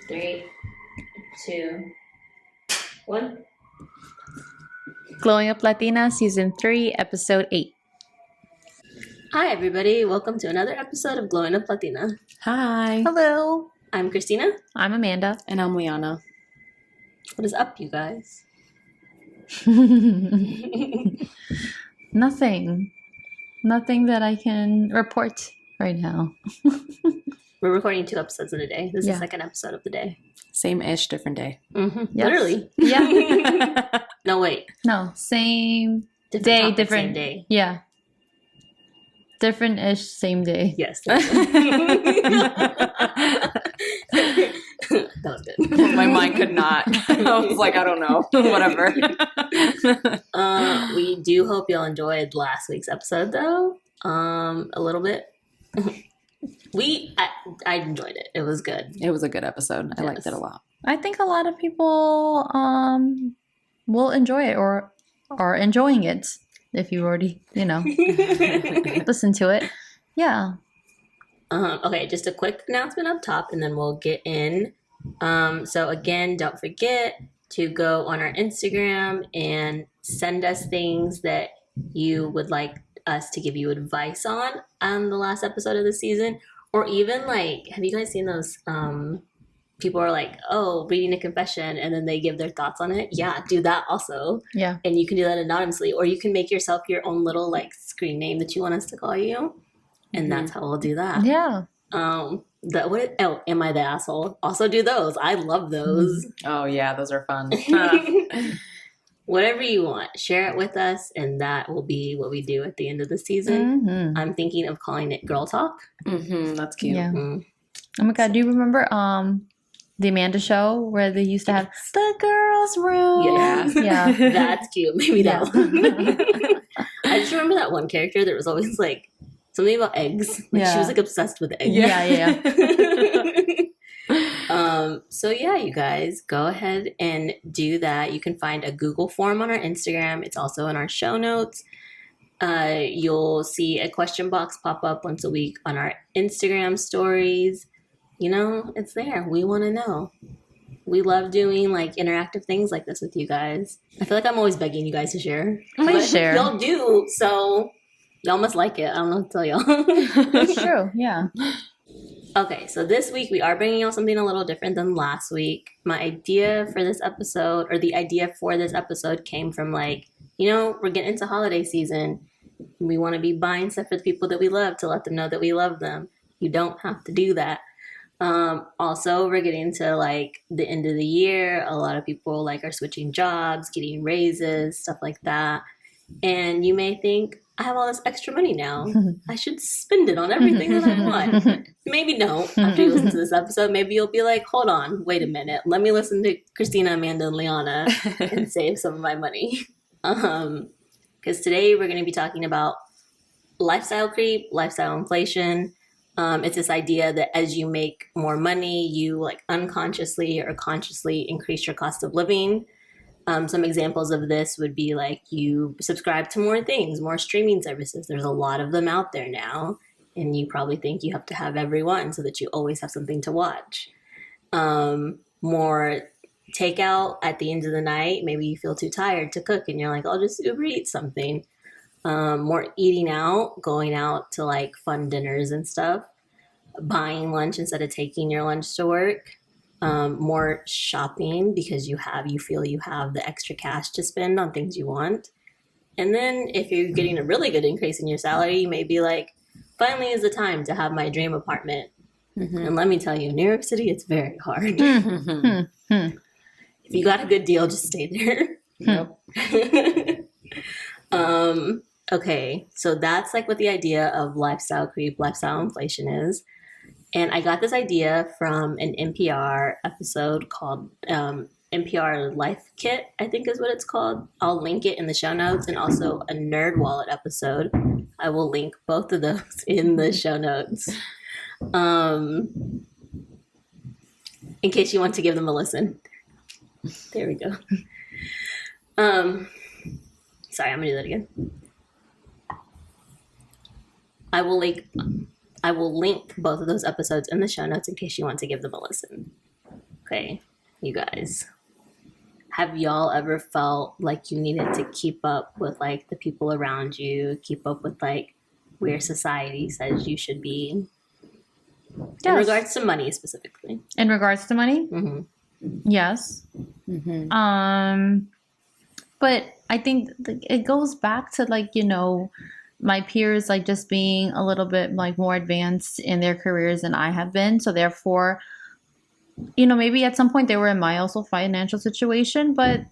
3, 2, 1. Glowing Up Latina, Season 3, Episode 8. Hi, everybody. Welcome to another episode of Glowing Up Latina. Hi. Hello. I'm Christina. I'm Amanda. And I'm Liana. What is up, you guys? Nothing. Nothing that I can report right now. We're recording 2 episodes in a day. This is Yeah. the second episode of the day. Same-ish, different day. Mm-hmm. Yes. Literally. Yeah. No, wait. No, same Different day, topic, different same day. Yeah. Different-ish, same day. Yes. That was good. My mind could not. I was like, I don't know. Whatever. We do hope y'all enjoyed last week's episode, though. A little bit. I enjoyed it. It was good. It was a good episode. I liked Yes. it a lot. I think a lot of people will enjoy it or are enjoying it if you already, listen to it. Yeah. Okay, just a quick announcement up top, and then we'll get in. So again, don't forget to go on our Instagram and send us things that you would like us to give you advice on the last episode of the season, or even like, have you guys seen those? People are like, oh, reading a confession, and then they give their thoughts on it. Yeah, do that also. Yeah. And you can do that anonymously, or you can make yourself your own little like screen name that you want us to call you, and that's how we'll do that. Yeah. Am I the asshole? Also do those. I love those. Oh, yeah. Those are fun. Whatever you want, share it with us, and that will be what we do at the end of the season. Mm-hmm. I'm thinking of calling it Girl Talk. That's cute. Yeah. Mm. Oh my God, do you remember the Amanda show where they used to have the girls' room? Yes. Yeah. That's cute. Maybe that Yeah. one. I just remember that one character that was always like something about eggs. Like she was like obsessed with eggs. Yeah. So yeah, you guys go ahead and do that. You can find a Google form on our Instagram. It's also in our show notes. You'll see a question box pop up once a week on our Instagram stories. It's there. We want to know. We love doing like interactive things like this with you guys. I feel like I'm always begging you guys to share. Please share. Y'all do, so y'all must like it. I don't know what to tell y'all. That's true. Yeah. Okay, so this week we are bringing y'all something a little different than last week. My idea for this episode, or the idea for this episode, came from like, we're getting into holiday season. We want to be buying stuff for the people that we love to let them know that we love them. You don't have to do that. Also, we're getting to like the end of the year. A lot of people like are switching jobs, getting raises, stuff like that. And you may think, I have all this extra money now. I should spend it on everything that I want. Maybe don't. After you listen to this episode, maybe you'll be like, hold on, wait a minute. Let me listen to Christina, Amanda, and Liana and save some of my money. Because today we're going to be talking about lifestyle creep, lifestyle inflation. It's this idea that as you make more money, you like unconsciously or consciously increase your cost of living. Some examples of this would be like you subscribe to more things, more streaming services. There's a lot of them out there now, and you probably think you have to have every one so that you always have something to watch. More takeout at the end of the night. Maybe you feel too tired to cook, and you're like, I'll just Uber Eat something. More eating out, going out to like fun dinners and stuff. Buying lunch instead of taking your lunch to work. More shopping because you feel you have the extra cash to spend on things you want. And then if you're getting a really good increase in your salary, you may be like, finally is the time to have my dream apartment. And let me tell you, in New York City, it's very hard. If you got a good deal, just stay there. Yep. Okay, so that's like what the idea of lifestyle creep, lifestyle inflation is. And I got this idea from an NPR episode called NPR Life Kit, I think is what it's called. I'll link it in the show notes, and also a Nerd Wallet episode. I will link both of those in the show notes. In case you want to give them a listen. There we go. Sorry, I'm going to do that again. I will link both of those episodes in the show notes in case you want to give them a listen. Okay, you guys. Have y'all ever felt like you needed to keep up with like the people around you, keep up with like where society says you should be in Yes. regards to money specifically? In regards to money, Mm-hmm. yes. But I think it goes back to like, my peers like just being a little bit like more advanced in their careers than I have been. So therefore, maybe at some point they were in my also financial situation, but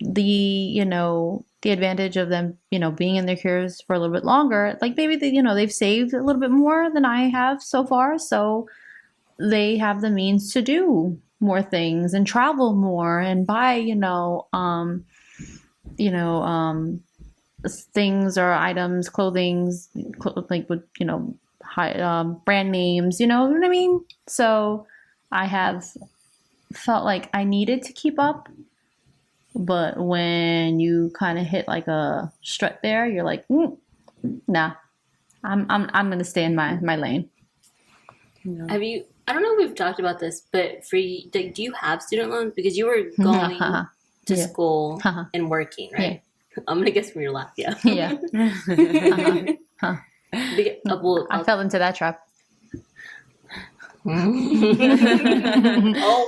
the advantage of them, being in their careers for a little bit longer, like maybe they've saved a little bit more than I have so far. So they have the means to do more things and travel more and buy, things or items, like with, high brand names, you know what I mean? So I have felt like I needed to keep up. But when you kind of hit like a strut there, you're like, nah, I'm gonna stay in my lane. Have you? I don't know if we've talked about this, but for you, like, do you have student loans? Because you were going to Yeah. school and working, right? I'm gonna guess from your laugh, yeah. Yeah. Well, I fell into that trap. Oh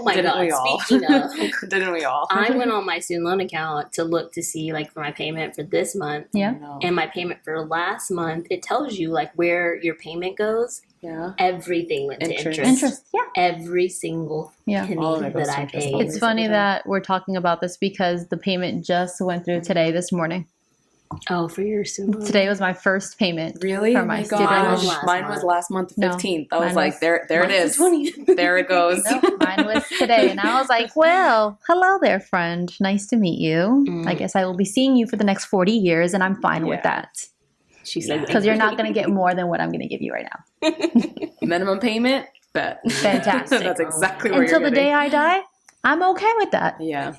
my Didn't god! we all? Speaking of, Didn't we all? I went on my student loan account to look to see like for my payment for this month, Yeah. and my payment for last month. It tells you like where your payment goes. Yeah. Everything went to interest. Interest. Yeah. Every single Yeah. penny All of it goes that to I interest paid. all It's the funny time. that we're talking about this because the payment just went through this morning. Oh, for your student loan. Today was my first payment. Really? For Oh my my student gosh. loan. Mine was last month, No, 15th. I was mine like, was- there it Mine's is. the 20th. There it goes. No, mine was today. And I was like, well, hello there, friend. Nice to meet you. Mm. I guess I will be seeing you for the next 40 years, and I'm fine with Yeah. that. She said Because you're not going to get more than what I'm going to give you right now. Minimum payment? Bet. Fantastic. That's exactly what Until you're the day I die, I'm okay with that. Yeah.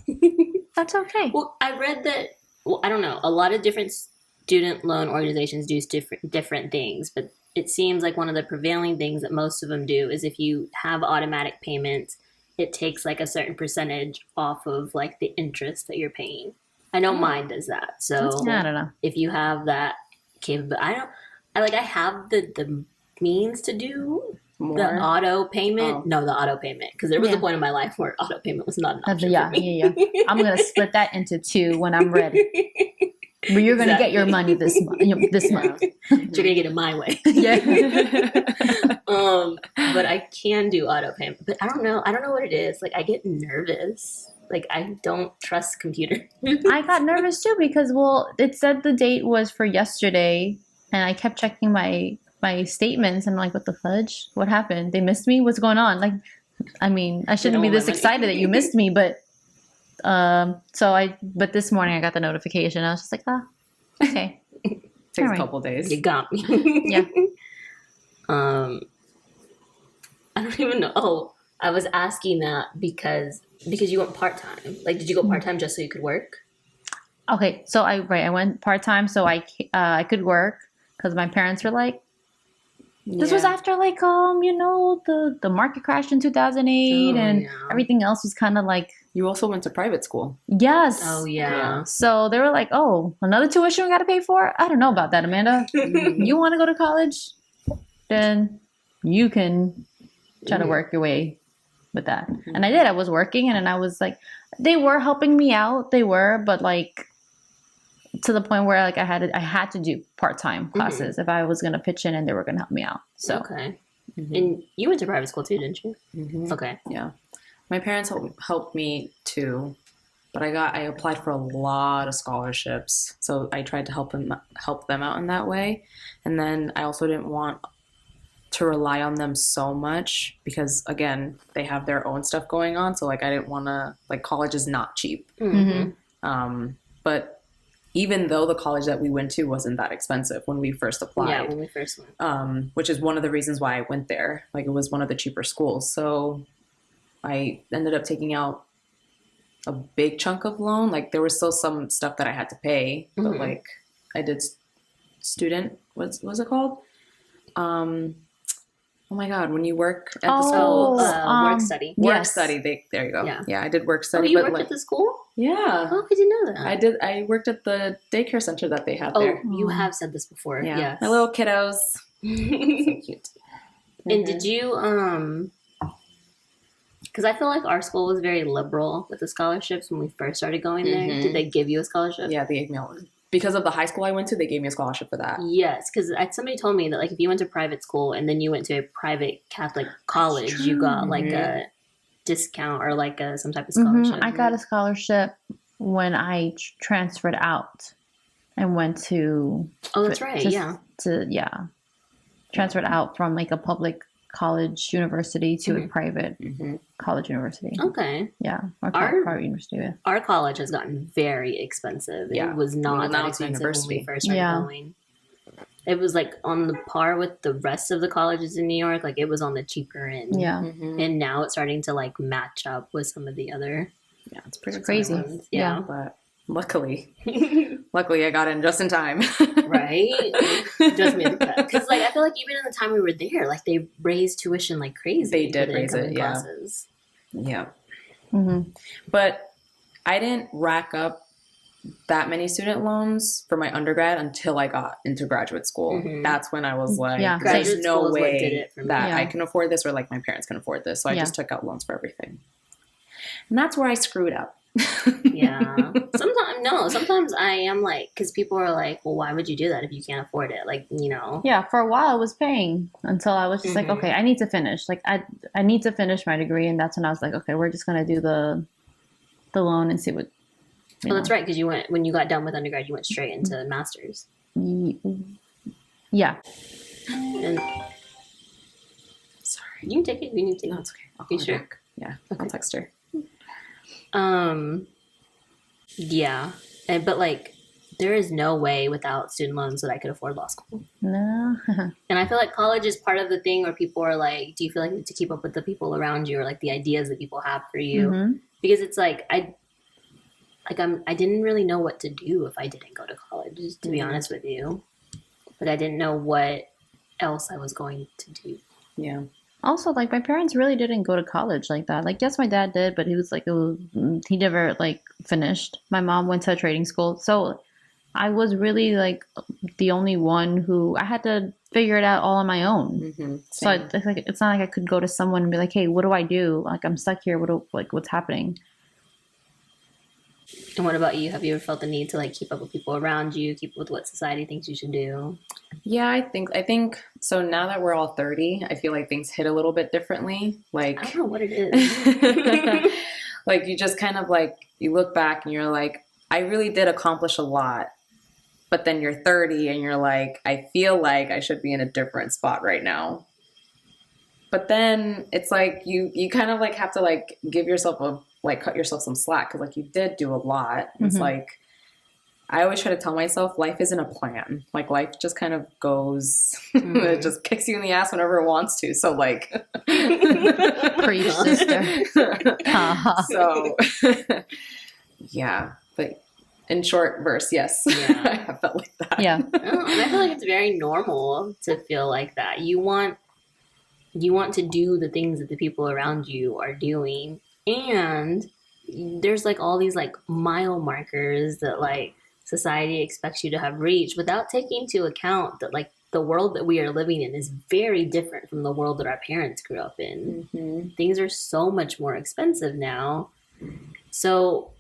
That's okay. Well, I read that. Well, I don't know. A lot of different student loan organizations do different things, but it seems like one of the prevailing things that most of them do is if you have automatic payments, it takes like a certain percentage off of like the interest that you're paying. I know mine does that. So I don't know. if you have that capability, I have the means to do the More. auto payment. Oh. No, the auto payment, because there was Yeah. a point in my life where auto payment was not an option Yeah, for me. yeah. I'm going to split that into two when I'm ready. But you're going to get your money this month. This month. You're gonna get it my way. Yeah. But I can do auto payment. But I don't know what it is. Like I get nervous. Like I don't trust computers. I got nervous too because, it said the date was for yesterday, and I kept checking my statements. And I'm like, what the fudge? What happened? They missed me? What's going on? Like, I mean, I shouldn't be want my this money. excited that you missed me, but but this morning I got the notification. I was just like, okay. Takes Alright. a couple days. You got me. Yeah. I don't even know. Oh, I was asking that because you went part time. Like, did you go part time just so you could work? Okay, so I went part time so I could work because my parents were like, this was after like the market crash in 2008 Oh, and yeah. everything else was kind of like, You also went to private school. yes. Oh yeah. So they were like, oh, another tuition we got to pay for? I don't know about that, Amanda. You want to go to college? Then you can try to work your way with that. And I did. I was working and then I was like, they were helping me out. They were, but like to the point where like I had to do part-time classes if I was going to pitch in and they were going to help me out. So Okay. And you went to private school too, didn't you? Mm-hmm. Okay. Yeah. My parents helped me too, but I applied for a lot of scholarships. So I tried to help them out in that way. And then I also didn't want to rely on them so much because again, they have their own stuff going on. So like I didn't want to, like, college is not cheap. But even though the college that we went to wasn't that expensive when we first applied. Yeah, when we first went. Which is one of the reasons why I went there. Like it was one of the cheaper schools. So I ended up taking out a big chunk of loan. Like there was still some stuff that I had to pay, but like I did student, what's it called? Oh my God, when you work at the Oh, school, work study. work yes. study. There you go. Yeah. Yeah, I did work Oh, study. you but worked like, at the school? yeah, Oh, I didn't know that. I worked at the daycare center that they had Oh, there. you have said this before. Yeah, Yes. my little kiddos. So And cute. did you because I feel like our school was very liberal with the scholarships when we first started going there. Mhm. Did they give you a scholarship? Yeah, they gave me because of the high school I went to. They gave me a scholarship for that. Yes, because somebody told me that like if you went to private school and then you went to a private Catholic college, you got like a discount or like some type of scholarship. I got a scholarship when I transferred out and went to. Oh, that's right. Transferred out from like a public college university to a private college university. Okay. Yeah, or Our- private university. Yeah. Our college has gotten very expensive. Yeah. It was not Well, that now it's a expensive when we university. first started Yeah. going. It was like on the par with the rest of the colleges in New York. Like it was on the cheaper end. Yeah. Mhm. And now it's starting to like match up with some of the other Yeah, it's pretty crazy. expensive. ones. Yeah. But luckily I got in just in time. Right? Just made the cut. Because like I feel like even in the time we were there, like they raised tuition like crazy. They for did the raise it, incoming yeah. classes. Yeah. hmm But I didn't rack up that many student loans for my undergrad until I got into graduate school. Mhm. That's when I was like, Yeah. there's Graduate no school is what way did it for me. that Yeah. I can afford this or like my parents can afford this. So I Yeah. just took out loans for everything. And that's where I screwed up. Yeah. Sometimes I am like, because people are like, well, why would you do that if you can't afford it? Like, you know. Yeah, for a while I was paying until I was just like, Mhm. okay, I need to finish. Like I need to finish my degree, and that's when I was like, okay, we're just gonna do the loan and see what. Oh, that's right. Because when you got done with undergrad, you went straight into masters. Yeah. And Sorry. you can take it. You can take No, it. it's okay. I'll You call her sure? back. Yeah, Okay. I'll text her. Yeah. But like, there is no way without student loans that I could afford law school. No. And I feel like college is part of the thing where people are like, do you feel like you need to keep up with the people around you or like the ideas that people have for you? Mhm. Because it's like I didn't really know what to do if I didn't go to college, to be honest with you. Like I didn't know what else I was going to do. Yeah. Also, like my parents really didn't go to college like that. Like, yes, my dad did, but he was like, he never like finished. My mom went to a trading school, so I was really like the only one who I had to figure it out all on my own. Mm-hmm. So it's not like I could go to someone and be like, "Hey, what do I do? Like, I'm stuck here. What's happening?" And what about you? Have you ever felt the need to like keep up with people around you, keep up with what society thinks you should do? Yeah, I think so. Now that we're all 30, I feel like things hit a little bit differently. Like, I don't know what it is. like you just kind of like, you look back and you're like, I really did accomplish a lot. But then you're 30 and you're like, I feel like I should be in a different spot right now. But then it's like you kind of like have to like give yourself cut yourself some slack because like you did do a lot. It's Mhm. like, I always try to tell myself life isn't a plan. Like life just kind of goes, it just kicks you in the ass whenever it wants to. So like, Preach, sister. so yeah, but in short verse, yes, Yeah. I have felt like that. Yeah. Oh, and I feel like it's very normal to feel like that. You want to do the things that the people around you are doing, and there's like all these like mile markers that like society expects you to have reached without taking into account that like the world that we are living in is very different from the world that our parents grew up in. Mm-hmm. Things are so much more expensive now. So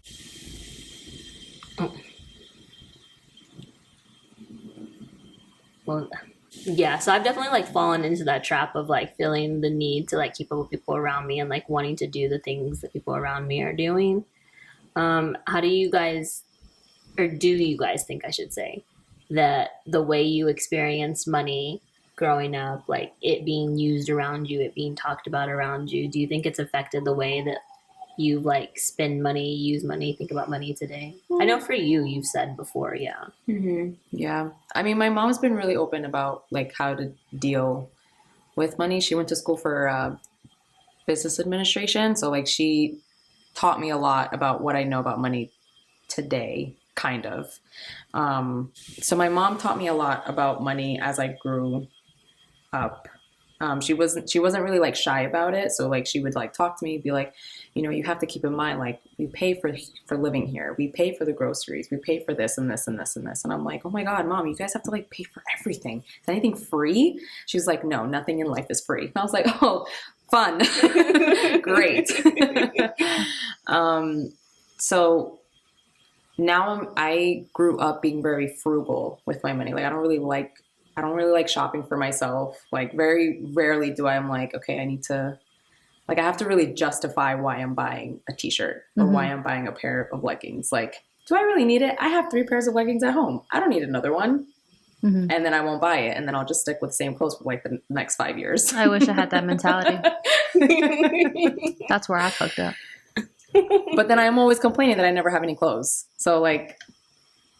well, yeah, so I've definitely like fallen into that trap of like feeling the need to like keep up with people around me and like wanting to do the things that people around me are doing. How do you guys, or do you guys think I should say, that the way you experienced money growing up, like it being used around you, it being talked about around you, do you think it's affected the way that you like spend money, use money, think about money today? I know for you, you've said before, yeah. Mm-hmm. Yeah. I mean, my mom's been really open about like how to deal with money. She went to school for business administration. So like she taught me a lot about what I know about money today, kind of. So my mom taught me a lot about money as I grew up. She wasn't really like shy about it. So like she would like talk to me, be like, you have to keep in mind, like, we pay for living here. We pay for the groceries. We pay for this and this and this and this. And I'm like, oh my God, Mom, you guys have to like pay for everything. Is anything free? She was like, no, nothing in life is free. And I was like, oh, fun. Great. So now I grew up being very frugal with my money. Like, I don't really like shopping for myself. Like, very rarely do I'm like, okay, I have to really justify why I'm buying a t-shirt or why I'm buying a pair of leggings. Like, do I really need it? I have 3 pairs of leggings at home. I don't need another one. And then I won't buy it. And then I'll just stick with the same clothes for like the next 5 years. I wish I had that mentality. That's where I fucked up. But then I'm always complaining that I never have any clothes. So like,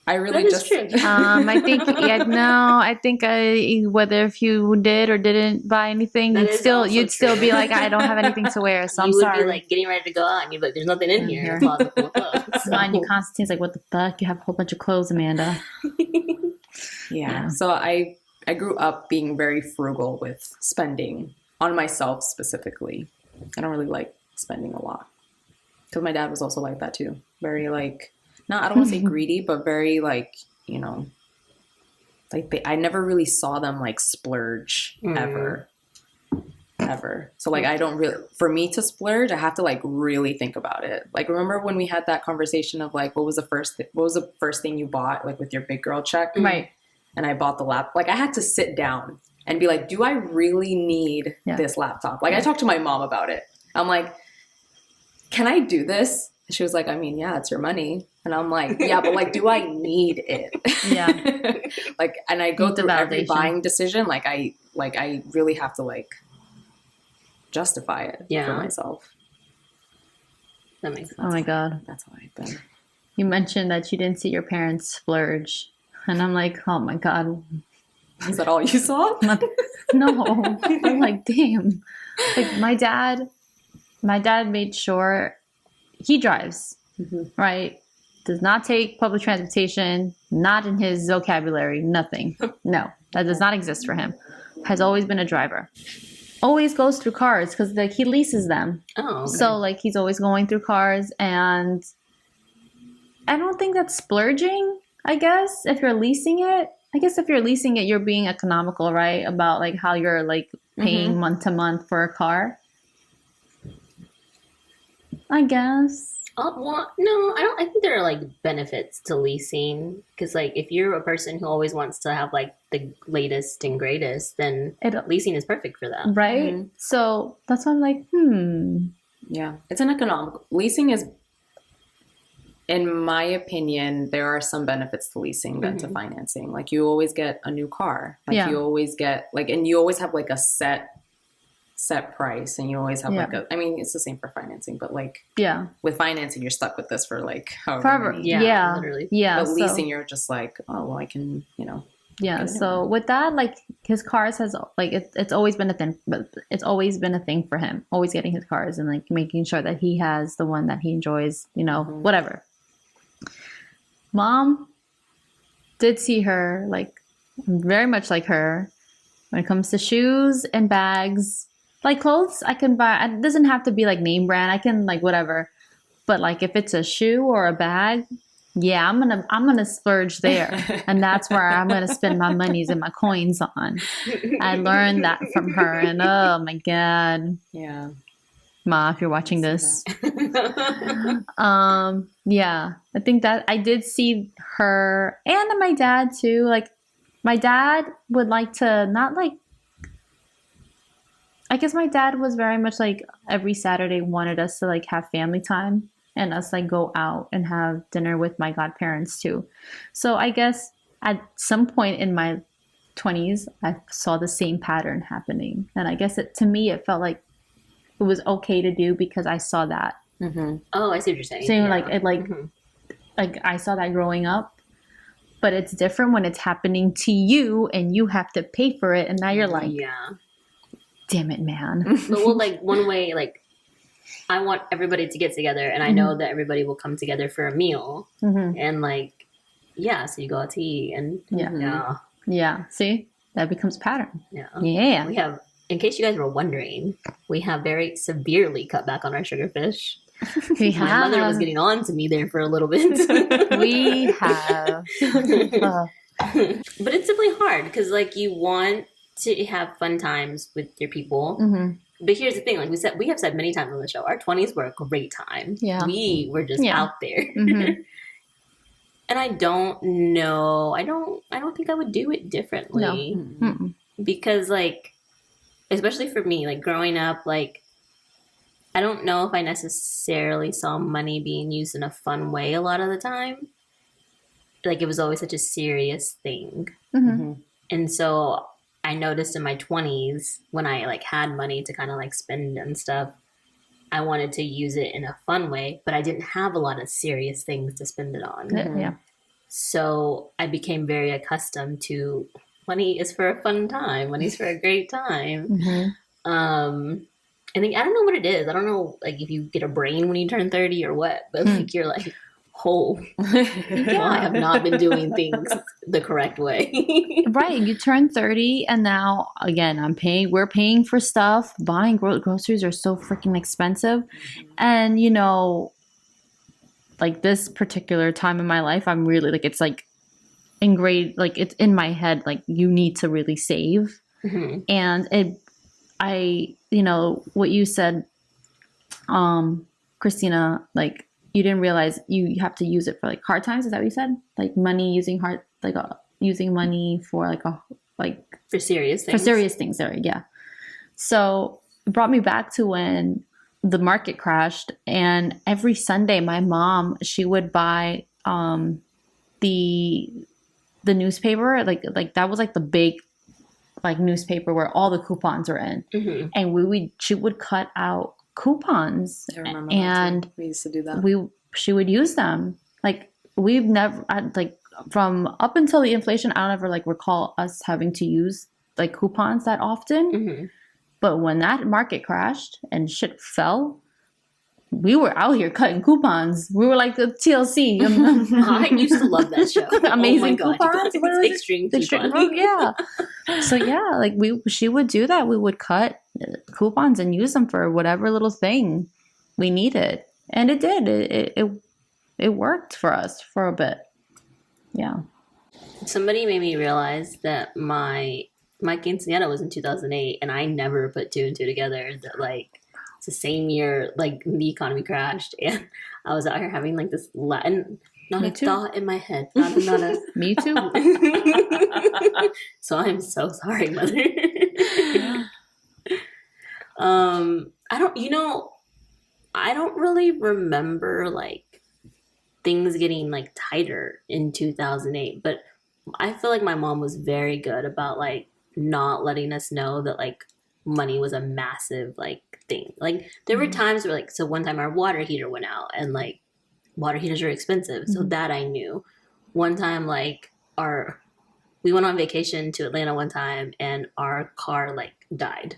I really just. True. I think I think whether if you did or didn't buy anything, you'd still be like, I don't have anything to wear, so I'm sorry. You would be like getting ready to go out, and you'd be like, there's nothing in here. Closet full of clothes. Mine, Constantine's like, what the fuck? You have a whole bunch of clothes, Amanda. Yeah. So I grew up being very frugal with spending on myself specifically. I don't really like spending a lot because my dad was also like that too. Very like. I don't want to say greedy, but very like, like I never really saw them like splurge ever. So like, I don't really, for me to splurge, I have to like really think about it. Like, remember when we had that conversation of like, what was the first thing you bought, like with your big girl check? Right. And I bought the laptop. Like, I had to sit down and be like, do I really need this laptop? Like, I talked to my mom about it. I'm like, can I do this? She was like, I mean, yeah, it's your money. And I'm like, yeah, but like, do I need it? Yeah. Like, and I go through every buying decision. Like I really have to like justify it for myself. That makes sense. Oh my God. That's how I've been. You mentioned that you didn't see your parents splurge. And I'm like, oh my God. Is that all you saw? No. I'm like, damn. Like my dad made sure he drives, right? Does not take public transportation, not in his vocabulary, nothing. No, that does not exist for him. Has always been a driver. Always goes through cars because like he leases them. Oh, okay. So like he's always going through cars, and I don't think that's splurging, I guess, if you're leasing it. I guess if you're leasing it, you're being economical, right? About like how you're like paying month to month for a car. I guess. Well, no, I think there are like benefits to leasing because like if you're a person who always wants to have like the latest and greatest, then leasing is perfect for that, right? So that's why I'm like, Yeah, it's an economical leasing is. In my opinion, there are some benefits to leasing than to financing. Like you always get a new car. Like you always get like, and you always have like a set price, and you always have like I mean, it's the same for financing, but like with financing, you're stuck with this for like however many. Literally. But leasing, you're just like, oh well, I can, Yeah. So with that, like his cars has like it's always been a thing, but it's always been a thing for him. Always getting his cars and like making sure that he has the one that he enjoys. Whatever. Mom did see her like very much like her when it comes to shoes and bags. Like clothes, I can buy. It doesn't have to be like name brand. I can like whatever. But like if it's a shoe or a bag, yeah, I'm gonna splurge there, and that's where I'm gonna spend my monies and my coins on. I learned that from her, and oh my God, yeah, Ma, if you're watching this, yeah, I think that I did see her and my dad too. Like my dad would like to not like. I guess my dad was very much like every Saturday wanted us to like have family time and us like go out and have dinner with my godparents too. So I guess at some point in my 20s, I saw the same pattern happening. And I guess to me, it felt like it was okay to do because I saw that. Oh, I see what you're saying. So like it like I saw that growing up, but it's different when it's happening to you and you have to pay for it. And now you're like, damn it, man. But well, like one way, like I want everybody to get together, and I know that everybody will come together for a meal, and like, so you go out to eat, and yeah. See, that becomes a pattern. We have in case you guys were wondering, we have very severely cut back on our sugar fish. We My mother was have. getting on to me there for a little bit. We have. But it's definitely hard because like you want to have fun times with your people. But here's the thing, like we have said many times on the show, our 20s were a great time. Yeah. We were just out there. And I don't know. I don't think I would do it differently. No. Because like especially for me, like growing up, like I don't know if I necessarily saw money being used in a fun way a lot of the time. Like it was always such a serious thing. And so I noticed in my 20s when I like had money to kind of like spend and stuff, I wanted to use it in a fun way, but I didn't have a lot of serious things to spend it on. Yeah. So I became very accustomed to money is for a fun time. Money's for a great time. And I don't know what it is. I don't know like if you get a brain when you turn 30 or what, but like you're like, oh, well, I have not been doing things the correct way. Right. You turn 30 and now again we're paying for stuff. Buying groceries are so freaking expensive. And you know, like this particular time in my life, I'm really like it's like ingrained, like it's in my head, like you need to really save. And you know, what you said, Christina, like you didn't realize you have to use it for like hard times. Is that what you said? Like money using using money for for serious things. For serious things, sorry, yeah. So it brought me back to when the market crashed, and every Sunday my mom, she would buy the newspaper, like that was like the big like newspaper where all the coupons were in. And she would cut out coupons. I remember and that too. We used to do that. She would use them. Like we've never like from up until the inflation, I don't ever like recall us having to use like coupons that often. But when that market crashed and shit fell, we were out here cutting coupons. We were like the TLC. I used to love that show. Amazing oh my God. coupons. What was extreme coupon. Yeah. So yeah, like she would do that. We would cut coupons and use them for whatever little thing we needed, and it did. It worked for us for a bit. Yeah. Somebody made me realize that my quinceañera was in 2008, and I never put two and two together. That like it's the same year like the economy crashed, and I was out here having like this Latin thought in my head. Not a Me too. So I'm so sorry, mother. I don't really remember like things getting like tighter in 2008, but I feel like my mom was very good about like not letting us know that like money was a massive like thing. Like there were times where like, so one time our water heater went out, and like water heaters are expensive. So that I knew. One time like we went on vacation to Atlanta one time, and our car like died.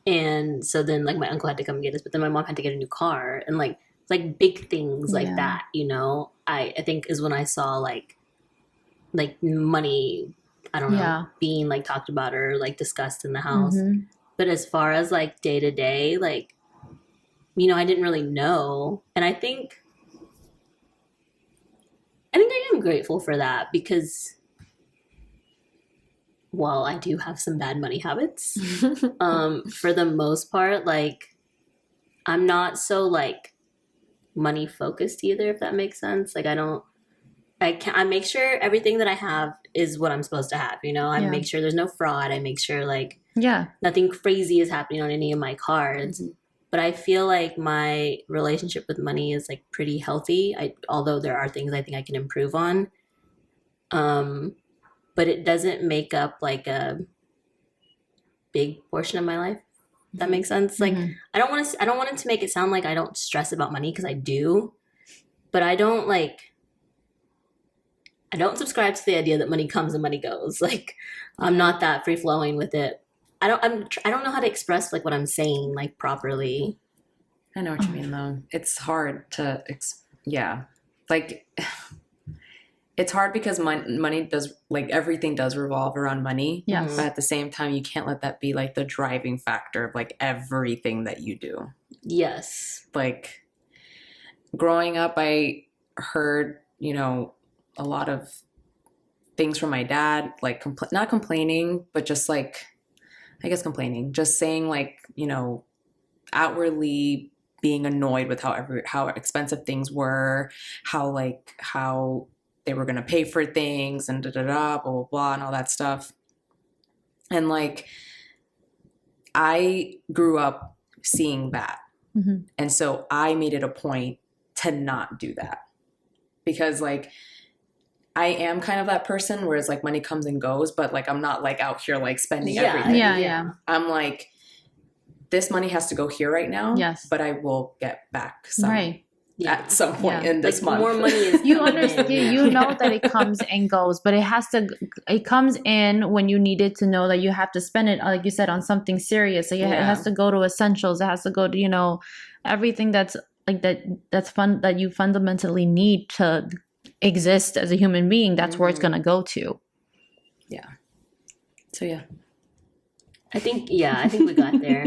And so then like my uncle had to come get us, but then my mom had to get a new car, and like big things like that, you know, I think is when I saw like money, I don't know, being like talked about or like discussed in the house. But as far as like day to day, like, you know, I didn't really know. And I think I am grateful for that, because while I do have some bad money habits, for the most part, like I'm not so like money focused either, if that makes sense. Like I make sure everything that I have is what I'm supposed to have, you know. I make sure there's no fraud. I make sure like nothing crazy is happening on any of my cards. But I feel like my relationship with money is like pretty healthy. Although there are things I think I can improve on. But it doesn't make up like a big portion of my life. If that makes sense. Like I don't want it to make it sound like I don't stress about money, because I do. But I don't subscribe to the idea that money comes and money goes. Like I'm not that free flowing with it. I don't know how to express like what I'm saying like properly. I know what you mean though. It's hard to like it's hard because money does, like, everything does revolve around money. Yes. But at the same time, you can't let that be like the driving factor of like everything that you do. Yes. Like growing up, I heard, you know, a lot of things from my dad, like not complaining, but just like, I guess complaining, just saying like, you know, outwardly being annoyed with how expensive things were, how they were gonna pay for things and da da da blah blah blah and all that stuff. And like I grew up seeing that. Mm-hmm. And so I made it a point to not do that. Because like I am kind of that person where it's like money comes and goes, but like I'm not like out here like spending everything. Yeah. I'm like, this money has to go here right now. Yes. But I will get back some Right. at some point Yeah. in this month. More money is You coming understand, in. you know that it comes and goes, but it comes in when you needed to know that you have to spend it, like you said, on something serious. So it has to go to essentials. It has to go to, you know, everything that's like that's fun, that you fundamentally need to exist as a human being. That's where it's going to go to. Yeah. So yeah. I think we got there.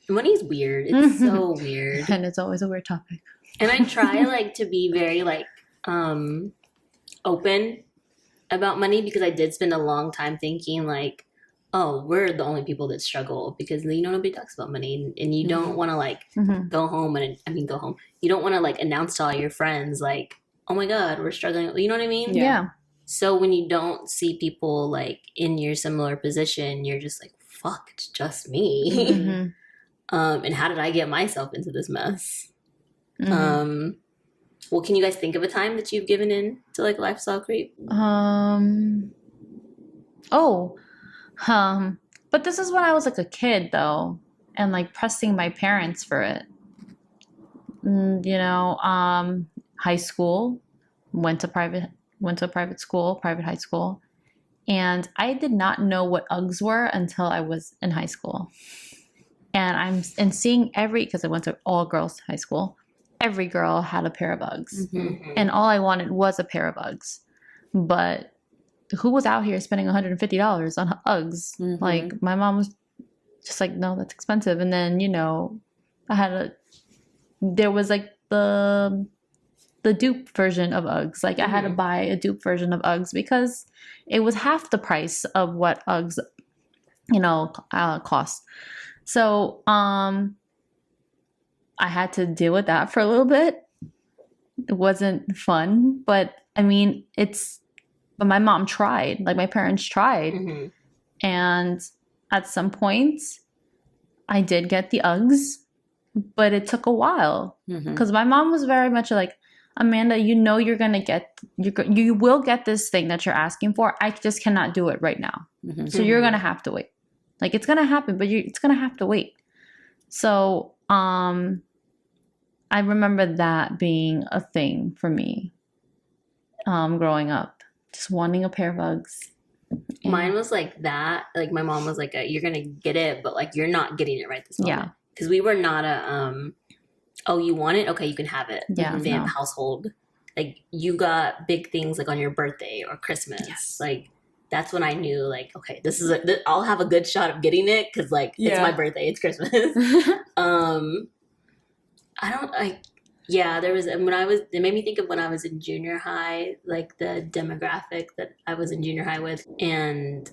Money's weird. It's so weird. And it's always a weird topic. And I try like to be very like open about money, because I did spend a long time thinking like, oh, we're the only people that struggle, because you know nobody talks about money, and you don't want to like go home go home. You don't want to like announce to all your friends like, oh my God, we're struggling. You know what I mean? Yeah. So when you don't see people like in your similar position, you're just like, fuck, it's just me. Mm-hmm. And how did I get myself into this mess? Mm-hmm. Well, can you guys think of a time that you've given in to like lifestyle creep? But this is when I was like a kid though, and like pressing my parents for it. You know, high school, went to private school, private high school, and I did not know what Uggs were until I was in high school. And seeing because I went to all girls high school, every girl had a pair of Uggs, and all I wanted was a pair of Uggs. But who was out here spending $150 on Uggs? Like my mom was just like, no, that's expensive. And then, you know, there was like the dupe version of Uggs. Like I had to buy a dupe version of Uggs because it was half the price of what Uggs, you know, cost. So I had to deal with that for a little bit. It wasn't fun, but I mean, but my mom tried, like my parents tried. And at some point I did get the Uggs, but it took a while because my mom was very much like, Amanda, you know, you will get this thing that you're asking for. I just cannot do it right now. So you're going to have to wait. Like it's going to happen, but it's going to have to wait. So, I remember that being a thing for me, growing up, just wanting a pair of Uggs. Mine was like that. Like my mom was like, you're going to get it, but like, you're not getting it right this moment. Yeah. Cause we were not oh, you want it? Okay, you can have it. Yeah. Fam household. Like you got big things like on your birthday or Christmas. Yes. Like that's when I knew like, okay, I'll have a good shot of getting it. Cause like it's my birthday, it's Christmas. It made me think of when I was in junior high, like the demographic that I was in junior high with. And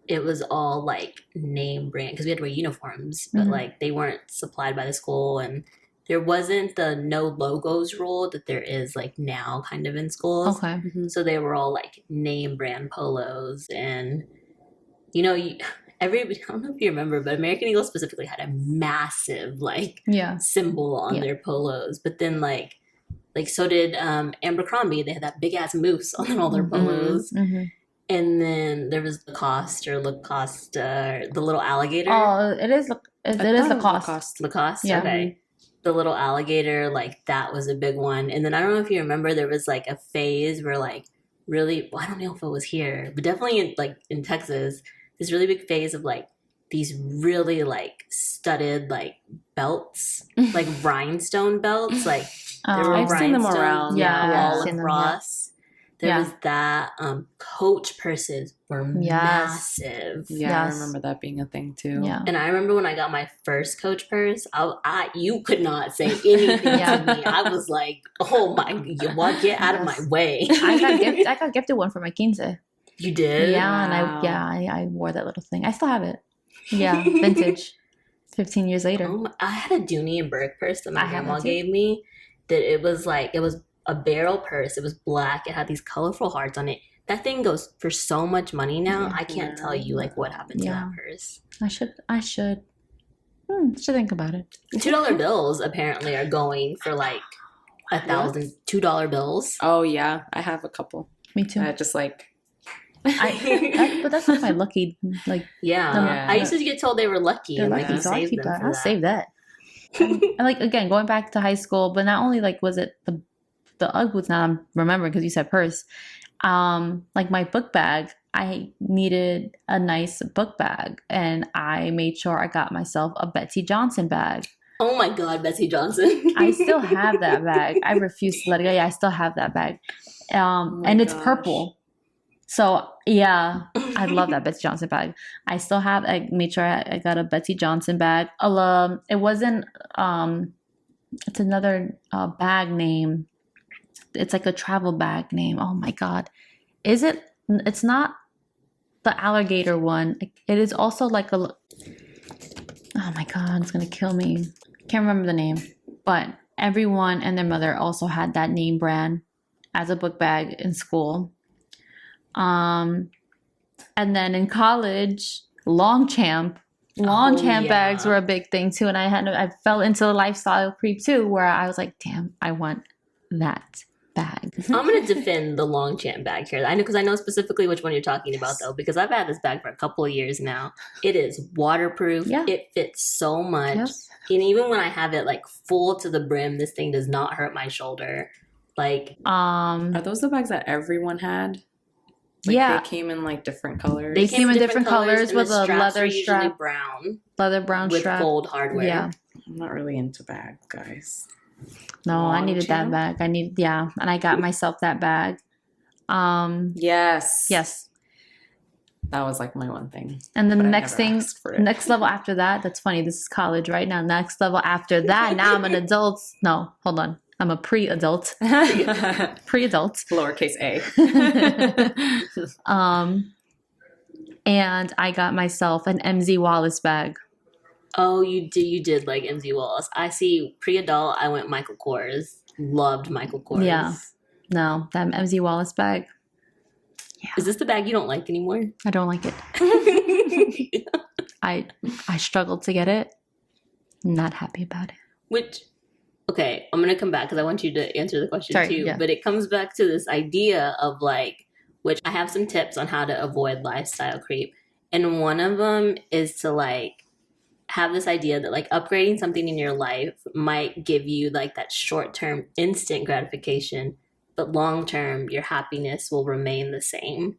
it was all like name brand, because we had to wear uniforms, but like they weren't supplied by the school, and there wasn't the no logos rule that there is like now kind of in schools. Okay. So they were all like name brand polos, and you know, I don't know if you remember, but American Eagle specifically had a massive like symbol on their polos, but then like so did Abercrombie. They had that big ass moose on all their polos. And then there was Lacoste, the little alligator. Oh, it is Lacoste. Lacoste, yeah. Okay. The little alligator, like that was a big one. And then I don't know if you remember, there was like a phase where like really, well, I don't know if it was here, but definitely in Texas, this really big phase of like these really like studded like belts, like rhinestone belts. Like there were I've seen them around. all across. There was that. Coach purses were massive. Yeah, I remember that being a thing too. Yeah. And I remember when I got my first Coach purse, you could not say anything to me. I was like, oh my, get out of my way. I got gifted one for my quince. You did? Yeah, Wow. and I wore that little thing. I still have it. Yeah, vintage. 15 years later. I had a Dooney and Burke purse that my grandma that too. gave me. That it was a barrel purse. It was black. It had these colorful hearts on it. That thing goes for so much money now. I can't tell you what happened to that purse. I should think about it. $2 bills apparently are going for like $1,000. $2 bills. Oh yeah, I have a couple. Me too. Just like but that's not my lucky Yeah. I used to get told they were lucky. They're And lucky, you so I'll saved keep them that. for I'll that. save that. And like again, going back to high school, but not only like was it the UGG boots. Now I'm remembering because you said purse. Like my book bag, I needed a nice book bag, and I made sure I got myself a Betsy Johnson bag. Oh my God, Betsy Johnson. I still have that bag. I refuse to let it go. Yeah, I still have that bag. And it's purple. So yeah, I love that Betsy Johnson bag. I made sure I got a Betsy Johnson bag. It wasn't, it's another bag name. It's like a travel bag name. Oh my God. It's not the alligator one. It is also like oh my God, it's going to kill me. Can't remember the name, but everyone and their mother also had that name brand as a book bag in school. And then in college, Longchamp bags were a big thing too. And I fell into the lifestyle creep too, where I was like, damn, I want that bag. I'm going to defend the Longchamp bag here. I know because I know specifically which one you're talking about though, because I've had this bag for a couple of years now. It is waterproof. Yeah. It fits so much. Yes. And even when I have it like full to the brim, this thing does not hurt my shoulder. Like, are those the bags that everyone had? Like, yeah, they came in like different colors. They came in different colors and with the a straps leather are usually strap, brown brown with strap. gold hardware. Yeah. I'm not really into bags, guys. No, I needed that Longchamp? bag. And I got myself that bag. Yes. Yes. That was like my one thing. And then But the I next never thing, asked for it. next level after that, that's funny. This is college right now. Next level after that, now I'm an adult. No, hold on. I'm a pre-adult. Pre-adult. Lowercase a. And I got myself an MZ Wallace bag. Oh, you did like MZ Wallace. I see pre-adult, I went Michael Kors. Loved Michael Kors. Yeah. No, that MZ Wallace bag. Is this the bag you don't like anymore? I don't like it. I struggled to get it. Not happy about it. Which, okay, I'm going to come back because I want you to answer the question Sorry, too. yeah. But it comes back to this idea of like, which I have some tips on how to avoid lifestyle creep. And one of them is to like have this idea that like upgrading something in your life might give you like that short-term instant gratification, but long-term your happiness will remain the same.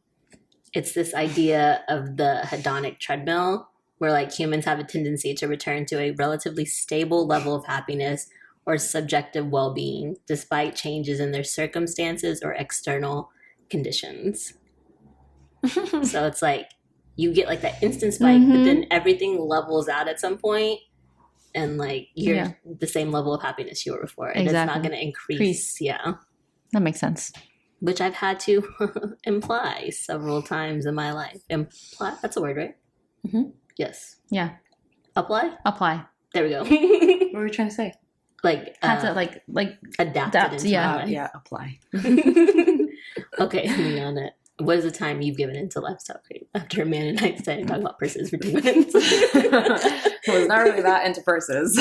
It's this idea of the hedonic treadmill where like humans have a tendency to return to a relatively stable level of happiness or subjective well-being despite changes in their circumstances or external conditions. So it's like you get like that instant spike, but then everything levels out at some point, and like you're the same level of happiness you were before, and it's not going to increase. Yeah, that makes sense. Which I've had to imply several times in my life. Imply, that's a word, right? Mm-hmm. Yes. Yeah. Apply. There we go. What were we trying to say? Like had to like adapt it into my life. Yeah, apply. Okay, Liana, what is the time you've given into lifestyle creep after a man and I decided to talk about purses for 2 minutes? I was not really that into purses.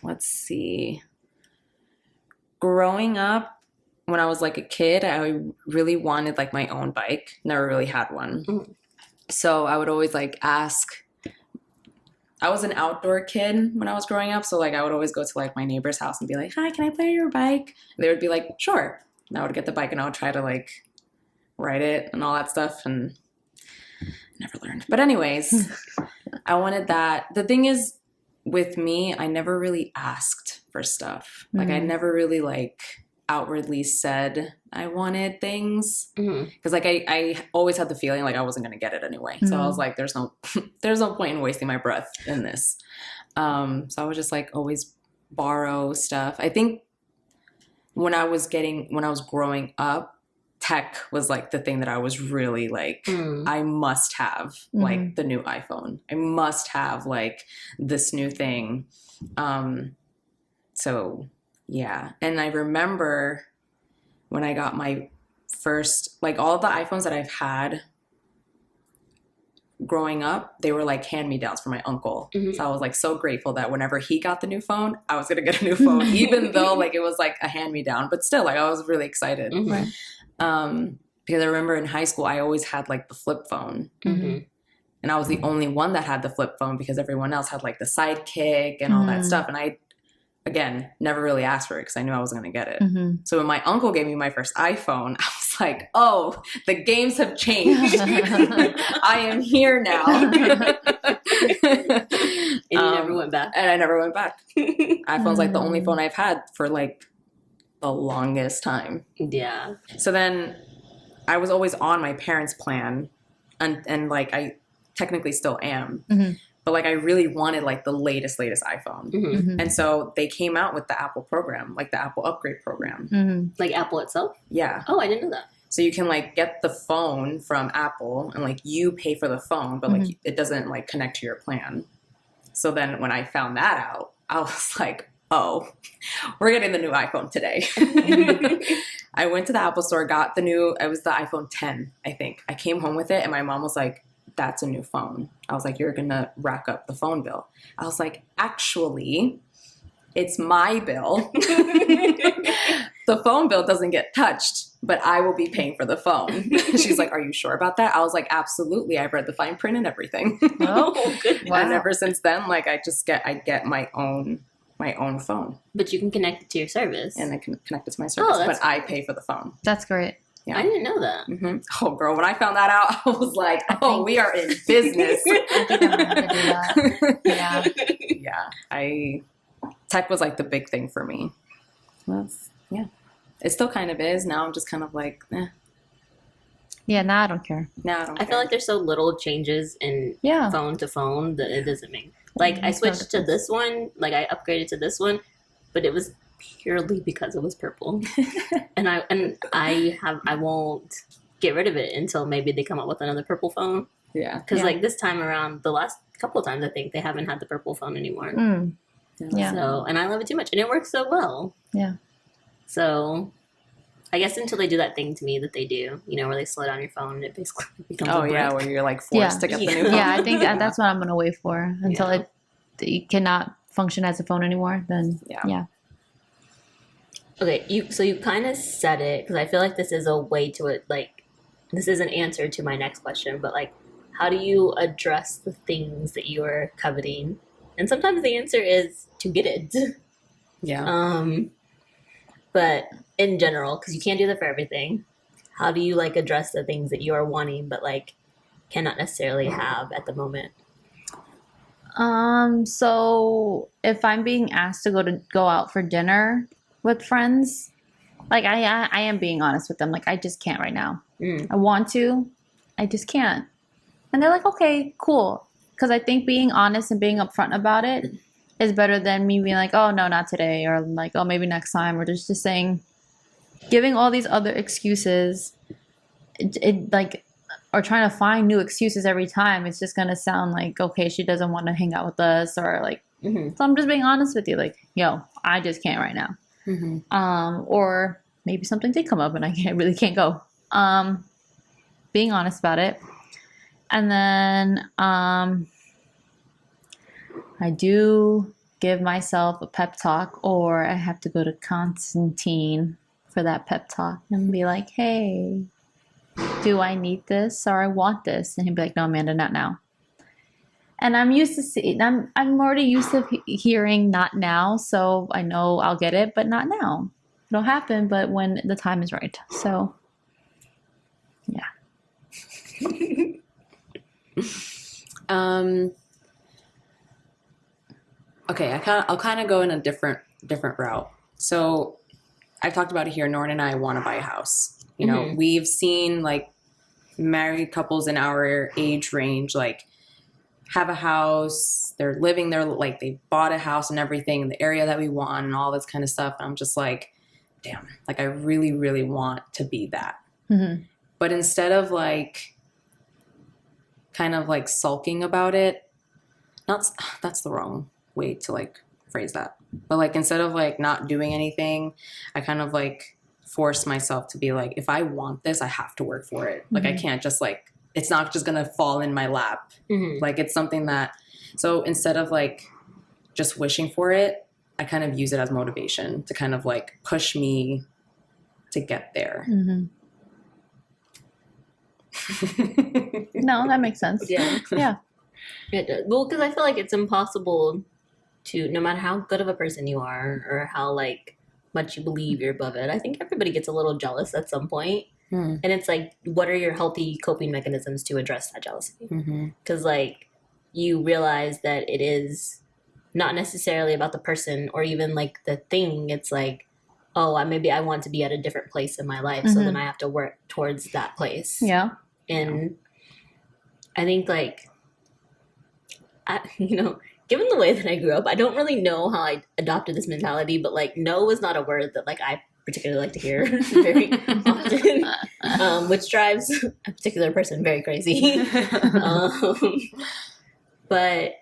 Let's see. Growing up, when I was like a kid, I really wanted like my own bike. Never really had one. Mm. So I would always like ask. I was an outdoor kid when I was growing up. So like I would always go to like my neighbor's house and be like, hi, can I play on your bike? And they would be like, sure. And I would get the bike and I would try to like ride it and all that stuff, and never learned. But anyways, I wanted that. The thing is with me, I never really asked for stuff. Like I never really like outwardly said I wanted things. Mhm. Because like I always had the feeling like I wasn't gonna get it anyway. So I was like, there's no point in wasting my breath in this. So I would just like always borrow stuff. I think when I was growing up, tech was like the thing that I was really like, I must have like the new iPhone. I must have like this new thing. So yeah. And I remember when I got my first, like all of the iPhones that I've had growing up, they were like hand-me-downs from my uncle. So I was like so grateful that whenever he got the new phone, I was gonna get a new phone, even though like it was like a hand-me-down, but still like I was really excited. Right. Because I remember in high school, I always had like the flip phone. And I was the only one that had the flip phone because everyone else had like the Sidekick and all that stuff. And I, again, never really asked for it because I knew I wasn't going to get it. So when my uncle gave me my first iPhone, I was like, oh, the games have changed. I am here now. And you never went back. And I never went back. iPhone's like the only phone I've had for like the longest time. Yeah. So then I was always on my parents' plan and like I technically still am. But like I really wanted like the latest iPhone. And so they came out with the Apple program, like the Apple upgrade program. Like Apple itself? Yeah. Oh, I didn't know that. So you can like get the phone from Apple and like you pay for the phone, but like it doesn't like connect to your plan. So then when I found that out, I was like, oh, we're getting the new iPhone today. I went to the Apple store, got it was the iPhone 10, I think. I came home with it and my mom was like, that's a new phone. I was like, you're going to rack up the phone bill. I was like, actually, it's my bill. The phone bill doesn't get touched, but I will be paying for the phone. She's like, are you sure about that? I was like, absolutely. I've read the fine print and everything. Oh, good. Wow. And ever since then, like I get my own phone. But you can connect it to your service. And I can connect it to my service, but I pay for the phone. That's great. Yeah. I didn't know that. Oh, girl, when I found that out, I was like, oh, we are in business. I think I'm gonna have to do that. Yeah. Tech was like the big thing for me. Yeah. It still kind of is. Now I'm just kind of like, eh. Yeah, now I don't care. Now I don't I feel like there's so little changes in phone to phone that it doesn't make. Like I switched to this one, like I upgraded to this one, but it was purely because it was purple. and I won't get rid of it until maybe they come up with another purple phone. Yeah. Because like this time around, the last couple of times I think they haven't had the purple phone anymore. Yeah. So, and I love it too much, and it works so well. Yeah. So, I guess until they do that thing to me that they do, you know, where they slow down your phone and it basically becomes a brick. where you're like forced to get the new phone. Yeah, I think that's what I'm gonna wait for until it cannot function as a phone anymore. Then yeah. Okay, you kind of said it because I feel like this is a way to it. Like, this is an answer to my next question, but like, how do you address the things that you are coveting? And sometimes the answer is to get it. Yeah. But in general, because you can't do that for everything, how do you like address the things that you are wanting but like cannot necessarily have at the moment? So if I'm being asked to go out for dinner with friends, like I am being honest with them. Like I just can't right now. I want to, I just can't. And they're like, okay, cool. Because I think being honest and being upfront about it is better than me being like, oh no, not today, or like, oh maybe next time, or just saying, giving all these other excuses. It like, or trying to find new excuses every time. It's just gonna sound like, okay, she doesn't want to hang out with us, or like. So I'm just being honest with you, like, yo, I just can't right now. Or maybe something did come up and I really can't go. Being honest about it. And then I do give myself a pep talk, or I have to go to Constantine for that pep talk and be like, hey, do I need this or I want this? And he'd be like, no, Amanda, not now. And I'm used to seeing, I'm already used to hearing not now, so I know I'll get it, but not now. It'll happen, but when the time is right. So, yeah. Okay, I'll kind of go in a different route. So I've talked about it here. Norn and I want to buy a house. You know, we've seen like married couples in our age range, like have a house, they're living there, like they bought a house and everything in the area that we want and all this kind of stuff. And I'm just like, damn, like I really, really want to be that. Mm-hmm. But instead of like kind of like sulking about it, that's the wrong way to like phrase that. But like instead of like not doing anything, I kind of like force myself to be like, if I want this, I have to work for it. Like I can't just like, it's not just gonna fall in my lap. Like it's something that, so instead of like just wishing for it, I kind of use it as motivation to kind of like push me to get there. No, that makes sense. Yeah. Yeah. It does. Well, because I feel like it's impossible to, no matter how good of a person you are or how like much you believe you're above it, I think everybody gets a little jealous at some point. And it's like, what are your healthy coping mechanisms to address that jealousy? Because like you realize that it is not necessarily about the person or even like the thing. It's like, oh, maybe I want to be at a different place in my life, so then I have to work towards that place. Yeah. And I think like, you know, given the way that I grew up, I don't really know how I adopted this mentality, but like no was not a word that like I particularly like to hear very often, which drives a particular person very crazy. But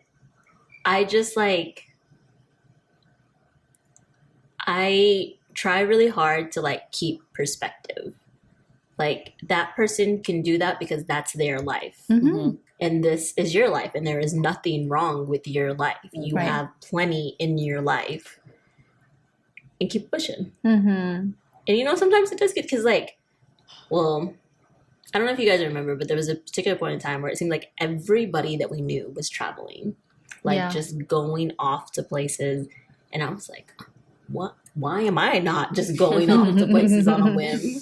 I just like, I try really hard to like keep perspective. Like that person can do that because that's their life. And this is your life, and there is nothing wrong with your life. You have plenty in your life, and keep pushing. And you know, sometimes it does get, because like, well, I don't know if you guys remember, but there was a particular point in time where it seemed like everybody that we knew was traveling, like just going off to places, and I was like, what? Why am I not just going off to places on a whim?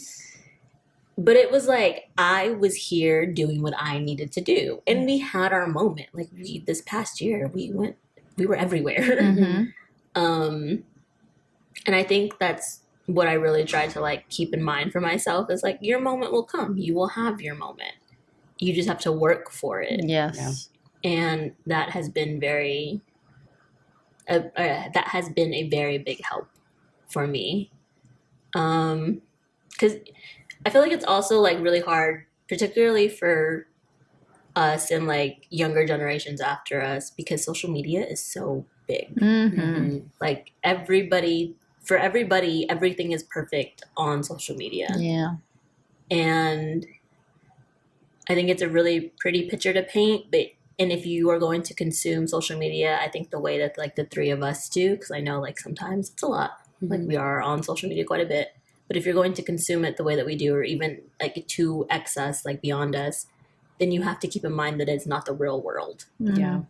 But it was like, I was here doing what I needed to do. And we had our moment. Like this past year, we were everywhere. And I think that's what I really tried to like keep in mind for myself is like, your moment will come. You will have your moment. You just have to work for it. Yes. And that has been that has been a very big help for me. Because I feel like it's also like really hard, particularly for us and like younger generations after us, because social media is so big. Like for everybody, everything is perfect on social media. Yeah. And I think it's a really pretty picture to paint, and if you are going to consume social media, I think the way that like the three of us do, because I know like sometimes it's a lot, like we are on social media quite a bit. But if you're going to consume it the way that we do, or even like to excess, like beyond us, then you have to keep in mind that it's not the real world. Yeah.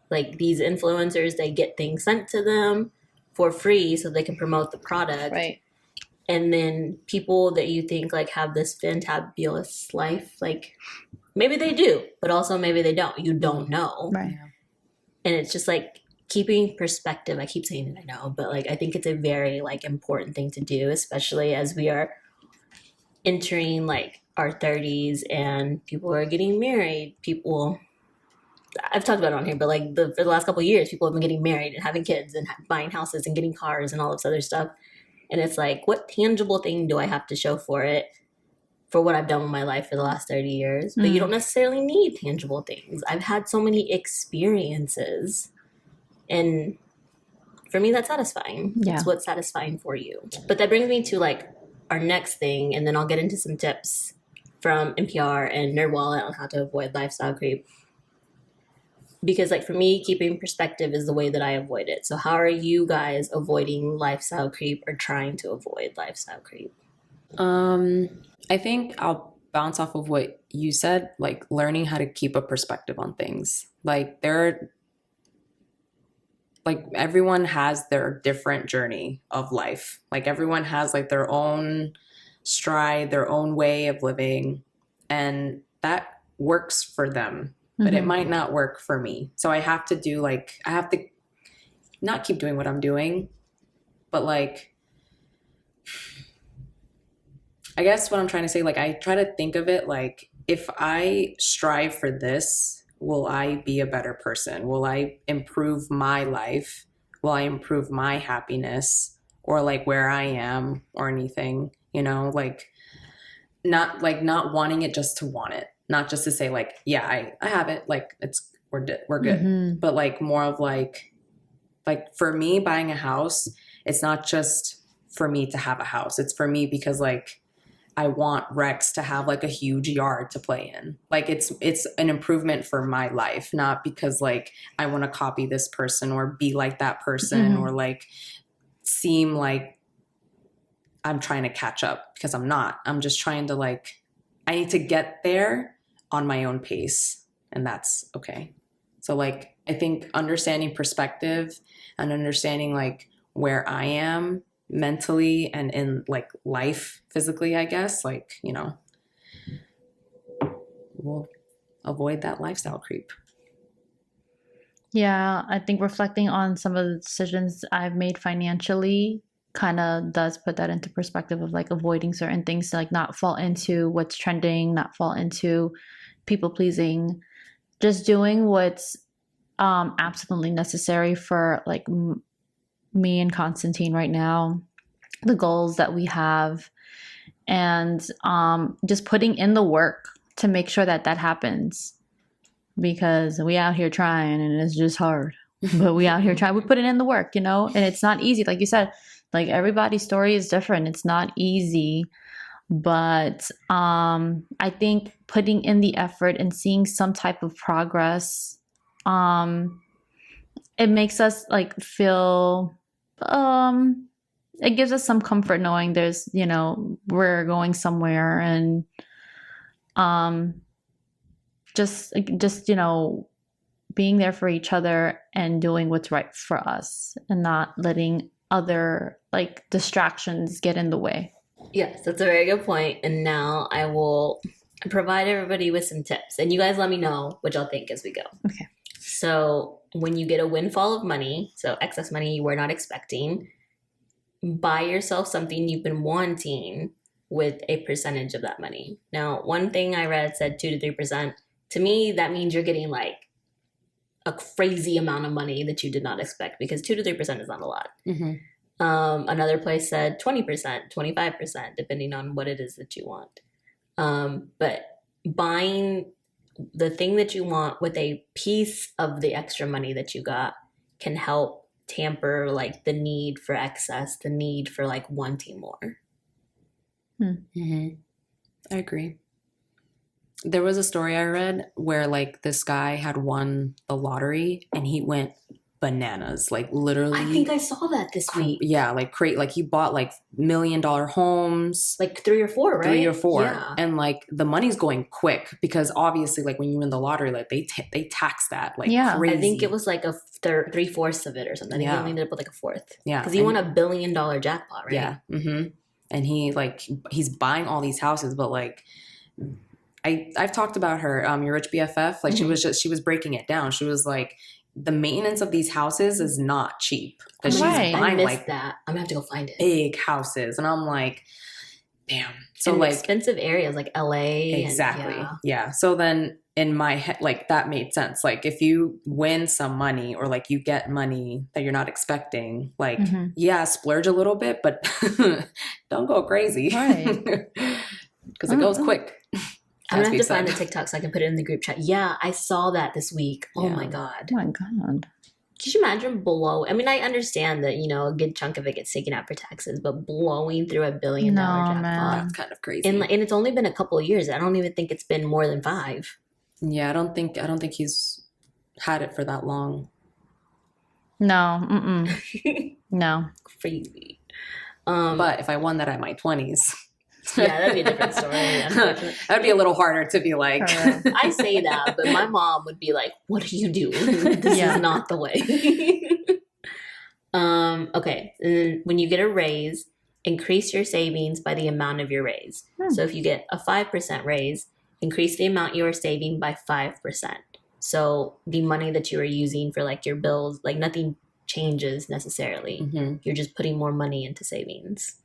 Like these influencers, they get things sent to them for free so they can promote the product. Right. And then people that you think like have this fantabulous life, like maybe they do, but also maybe they don't. You don't know. Right. And it's just like, keeping perspective. I keep saying it, I know, but like I think it's a very like important thing to do, especially as we are entering like our 30s and people are getting married. People, I've talked about it on here, but like for the last couple of years, people have been getting married and having kids and buying houses and getting cars and all this other stuff. And it's like, what tangible thing do I have to show for it, for what I've done with my life for the last 30 years? But you don't necessarily need tangible things. I've had so many experiences. And for me, that's satisfying. Yeah. It's what's satisfying for you. But that brings me to like our next thing, and then I'll get into some tips from NPR and NerdWallet on how to avoid lifestyle creep. Because like for me, keeping perspective is the way that I avoid it. So how are you guys avoiding lifestyle creep or trying to avoid lifestyle creep? I think I'll bounce off of what you said, like learning how to keep a perspective on things. Like like everyone has their different journey of life. Like everyone has like their own stride, their own way of living, and that works for them, but it might not work for me. So I have to not keep doing what I'm doing, but like I guess what I'm trying to say, like, I try to think of it like, if I strive for this, will I be a better person? Will I improve my life? Will I improve my happiness, or like where I am or anything? You know, like not wanting it just to want it, not just to say like, yeah, I have it, like we're good, Mhm. but like more of like for me, buying a house, it's not just for me to have a house. It's for me because like I want Rex to have like a huge yard to play in. Like it's an improvement for my life, not because like I want to copy this person or be like that person Mhm. or like seem like I'm trying to catch up, because I'm not. I'm just trying to like, I need to get there on my own pace, and that's okay. So like I think understanding perspective and understanding like where I am mentally and in like life physically, I guess, like, you know, we'll avoid that lifestyle creep. Yeah, I think reflecting on some of the decisions I've made financially kind of does put that into perspective of like avoiding certain things to like not fall into what's trending, not fall into people pleasing, just doing what's absolutely necessary for like me and Constantine right now, the goals that we have, and just putting in the work to make sure that that happens, because we out here trying and it's just hard, but we out here trying, we put it in the work, you know, and it's not easy. Like you said, like everybody's story is different. It's not easy, but I think putting in the effort and seeing some type of progress, it makes us like feel, it gives us some comfort knowing there's, you know, we're going somewhere, and um just you know, being there for each other and doing what's right for us and not letting other like distractions get in the way. Yes, that's a very good point. And now I will provide everybody with some tips. And you guys let me know what y'all think as we go. Okay. So when you get a windfall of money, so excess money you were not expecting, buy yourself something you've been wanting with a percentage of that money. Now, one thing I read said 2 to 3%. To me, that means you're getting like a crazy amount of money that you did not expect, because 2 to 3% is not a lot. Mm-hmm. Another place said 20%, 25%, depending on what it is that you want. But buying the thing that you want with a piece of the extra money that you got can help tamper like the need for excess, the need for like wanting more. Mm-hmm. I agree. There was a story I read where like this guy had won the lottery and he went bananas, like literally. I think I saw that this week. Yeah, like like he bought like $1 million homes, like 3 or 4, right? 3 or 4, yeah. And like the money's going quick because obviously like when you win the lottery, like they tax that like crazy. I think it was like a 3/4 of it or something. I think he only ended up with like a fourth. Yeah, because he won $1 billion jackpot, right? Yeah. Mm-hmm. And he like he's buying all these houses, but like I've talked about her, Your Rich BFF. Like she was breaking it down. She was like, the maintenance of these houses is not cheap, because she's Right. I buying missed like that. I'm gonna have to go find it. big houses, and I'm like, damn. So and like expensive areas like LA. Exactly. And, yeah. So then in my head, like that made sense. Like if you win some money or like you get money that you're not expecting, like yeah, splurge a little bit, but don't go crazy. Right. Because it goes quick. I'm gonna have to find the TikTok so I can put it in the group chat. Yeah, I saw that this week. Oh my god. Oh my god. Could you imagine I mean, I understand that, you know, a good chunk of it gets taken out for taxes, but blowing through $1 billion jackpot. That's kind of crazy. And it's only been a couple of years. I don't even think it's been more than 5. Yeah, I don't think he's had it for that long. No. Mm-mm. No. Crazy. But if I won that at my 20s. Yeah, that'd be a different story. That'd be a little harder to be like. I say that, but my mom would be like, "What are you doing? This is not the way." Okay. And then when you get a raise, increase your savings by the amount of your raise. So if you get a 5% raise, increase the amount you are saving by 5%. So the money that you are using for like your bills, like nothing changes necessarily. Mm-hmm. You're just putting more money into savings.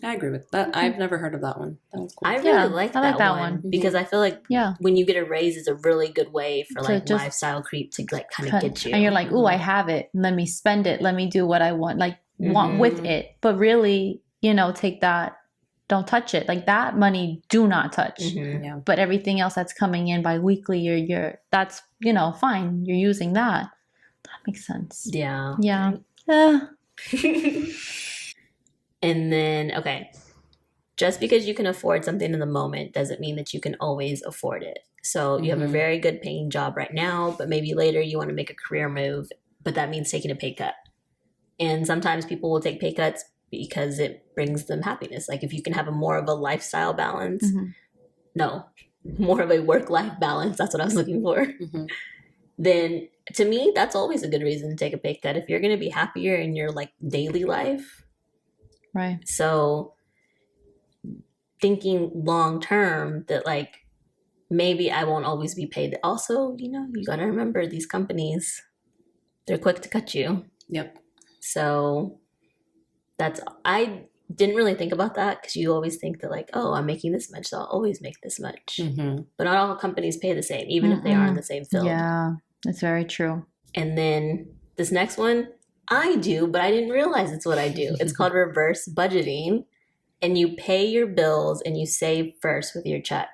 I agree with that. I've never heard of that one. That was cool. I really Yeah, like I like that, that one, one. because I feel like Yeah. when you get a raise, it's a really good way for To like just lifestyle creep to like kind of get you. And you're like, ooh, I have it. Let me spend it. Let me do what I want. Like want with it. But really, take that. Don't touch it. Like that money, do not touch. Yeah. But everything else that's coming in bi-weekly, you're that's fine. You're using that. That makes sense. Yeah. Yeah. And then, okay, just because you can afford something in the moment doesn't mean that you can always afford it. So you have a very good paying job right now, but maybe later you want to make a career move, but that means taking a pay cut. And sometimes people will take pay cuts because it brings them happiness. Like if you can have more of a lifestyle balance, more of a work-life balance, that's what I was looking for, then to me, that's always a good reason to take a pay cut if you're going to be happier in your like daily life. Right. So thinking long term that like maybe I won't always be paid. Also, you got to remember these companies, they're quick to cut you. Yep. So I didn't really think about that because you always think that like, oh, I'm making this much, so I'll always make this much. But not all companies pay the same, even if they are in the same field. Yeah, that's very true. And then this next one, I do, but I didn't realize it's what I do. It's called reverse budgeting. And you pay your bills and you save first with your check.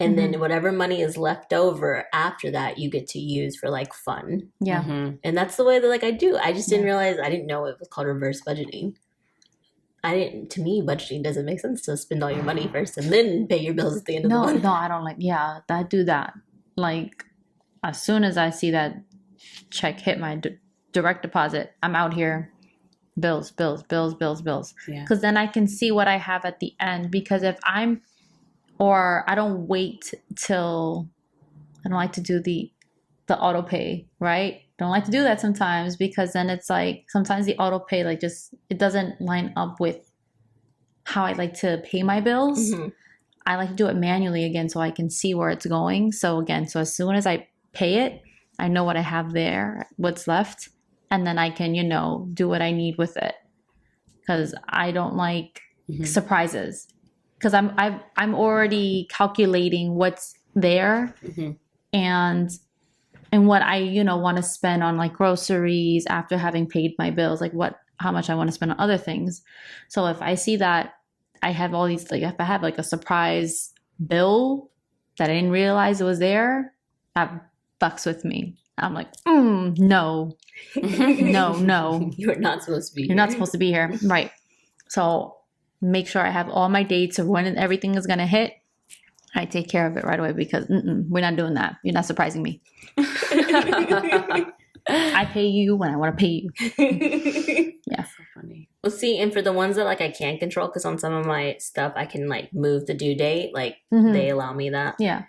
And then whatever money is left over after that, you get to use for like fun. Yeah. And that's the way that like I do. I just didn't realize, I didn't know it was called reverse budgeting. To me, budgeting doesn't make sense to spend all your money first and then pay your bills at the end of the month. No, I don't like, I do that. Like as soon as I see that check hit my direct deposit, I'm out here. Bills. Yeah. Because then I can see what I have at the end. Because if I don't wait till, I don't like to do the auto pay, right? Don't like to do that sometimes because then it's like sometimes the auto pay like just it doesn't line up with how I like to pay my bills. I like to do it manually again so I can see where it's going. So as soon as I pay it, I know what I have there, what's left, and then I can, do what I need with it. Because I don't like surprises. Because I'm already calculating what's there and what I want to spend on like groceries after having paid my bills, like how much I want to spend on other things. So if I see that I have all these, like if I have like a surprise bill that I didn't realize it was there, that fucks with me. I'm like, no, no. You're not supposed to be You're not supposed to be here. Right. So make sure I have all my dates of when everything is going to hit. I take care of it right away because we're not doing that. You're not surprising me. I pay you when I want to pay you. Yeah. So funny. Well, see, and for the ones that like I can't control, because on some of my stuff I can like move the due date, like they allow me that. Yeah.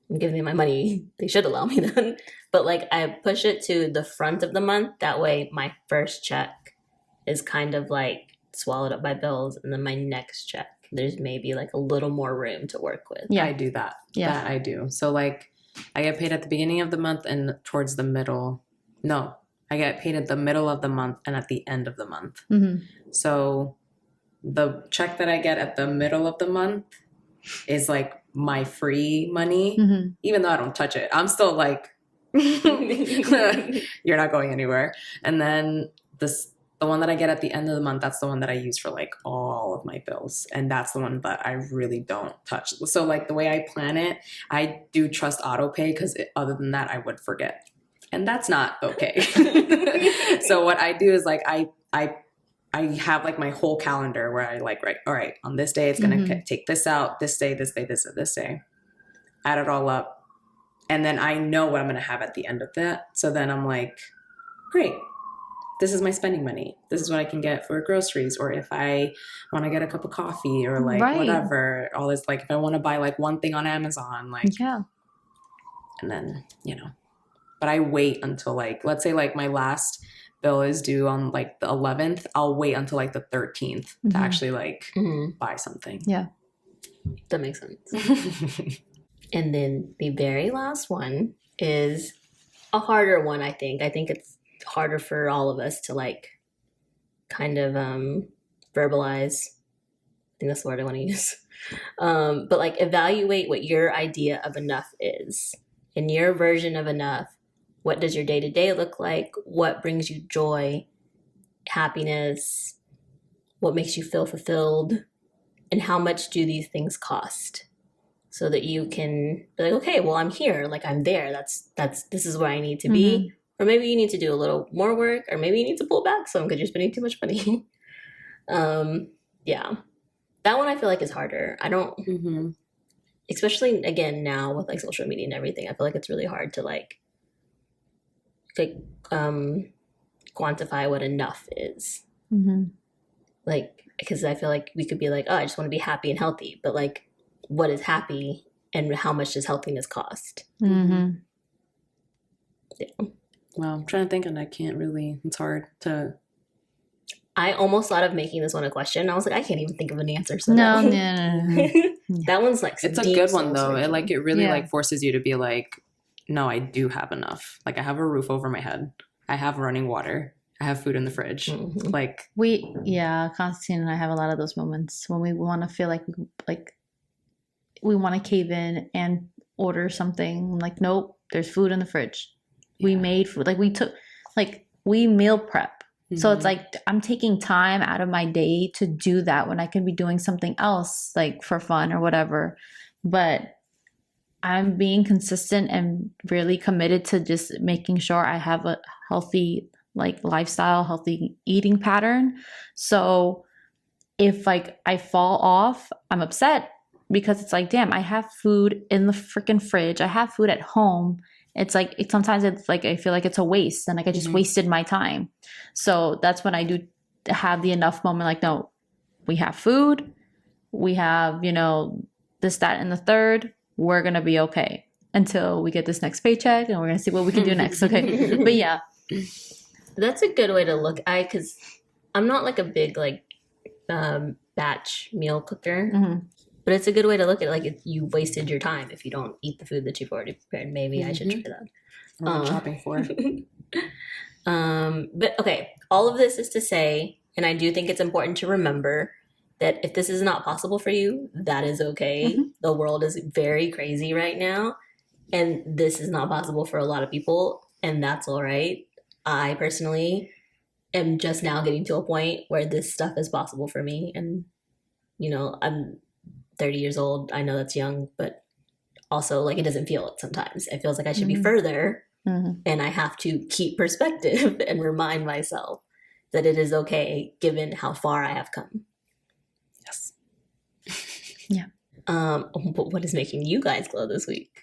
I'm giving me my money. They should allow me that. But like I push it to the front of the month. That way my first check is kind of like swallowed up by bills, and then my next check, there's maybe like a little more room to work with. Yeah. I do that. Yeah. That I do. So like I get paid at the beginning of the month and towards the middle. No, I get paid at the middle of the month and at the end of the month. So the check that I get at the middle of the month is like my free money, even though I don't touch it. I'm still like, you're not going anywhere. And then the one that I get at the end of the month, that's the one that I use for like all of my bills. And that's the one that I really don't touch. So like the way I plan it, I do trust auto pay because other than that, I would forget. And that's not okay. So what I do is like, I have like my whole calendar where I like, all right, on this day, it's going to take this out, this day, this day, this day, add it all up. And then I know what I'm going to have at the end of that. So then I'm like, great. This is my spending money. This is what I can get for groceries, or if I want to get a cup of coffee or like whatever, all this, like if I want to buy like one thing on Amazon, like, yeah. And then, but I wait until like, let's say like my last bill is due on like the 11th. I'll wait until like the 13th to actually like buy something. Yeah. That makes sense. And then the very last one is a harder one, I think. I think it's harder for all of us to like kind of verbalize. I think that's the word I want to use. But like evaluate what your idea of enough is. In your version of enough, what does your day-to-day look like? What brings you joy, happiness? What makes you feel fulfilled? And how much do these things cost? So that you can be like, okay, well, I'm here, like I'm there. This is where I need to be. Or maybe you need to do a little more work, or maybe you need to pull back some because you're spending too much money. Yeah. That one I feel like is harder. I don't, especially again now with like social media and everything, I feel like it's really hard to like quantify what enough is. Like, because I feel like we could be like, oh, I just want to be happy and healthy, but like, what is happy and how much does healthiness cost? Mm-hmm. Yeah. Well, I'm trying to think, and I can't really. It's hard to. I almost thought of making this one a question. I was like, I can't even think of an answer. So No. that one's like It's a good one though. It really like forces you to be like, no, I do have enough. Like I have a roof over my head. I have running water. I have food in the fridge. Like Constantine and I have a lot of those moments when we want to feel like we want to cave in and order something. I'm like, nope, there's food in the fridge. We made food. Like we meal prep. So it's like I'm taking time out of my day to do that when I can be doing something else like for fun or whatever. But I'm being consistent and really committed to just making sure I have a healthy like lifestyle, healthy eating pattern. So if like I fall off, I'm upset because it's like, damn, I have food in the freaking fridge. I have food at home. It's like, sometimes it's like, I feel like it's a waste and like I just wasted my time. So that's when I do have the enough moment. Like, no, we have food. We have, this, that, and the third. We're going to be okay until we get this next paycheck and we're going to see what we can do next. Okay. But yeah. That's a good way to look at it because I'm not like a big like batch meal cooker. But it's a good way to look at it, like if you wasted your time if you don't eat the food that you've already prepared. Maybe I should try that. What I'm shopping for. But okay, all of this is to say, and I do think it's important to remember that if this is not possible for you, that is okay. The world is very crazy right now, and this is not possible for a lot of people, and that's all right. I personally am just now getting to a point where this stuff is possible for me, and I'm 30 years old. I know that's young, but also like it doesn't feel it sometimes. It feels like I should be further, and I have to keep perspective and remind myself that it is okay given how far I have come. Yes. Yeah. But what is making you guys glow this week?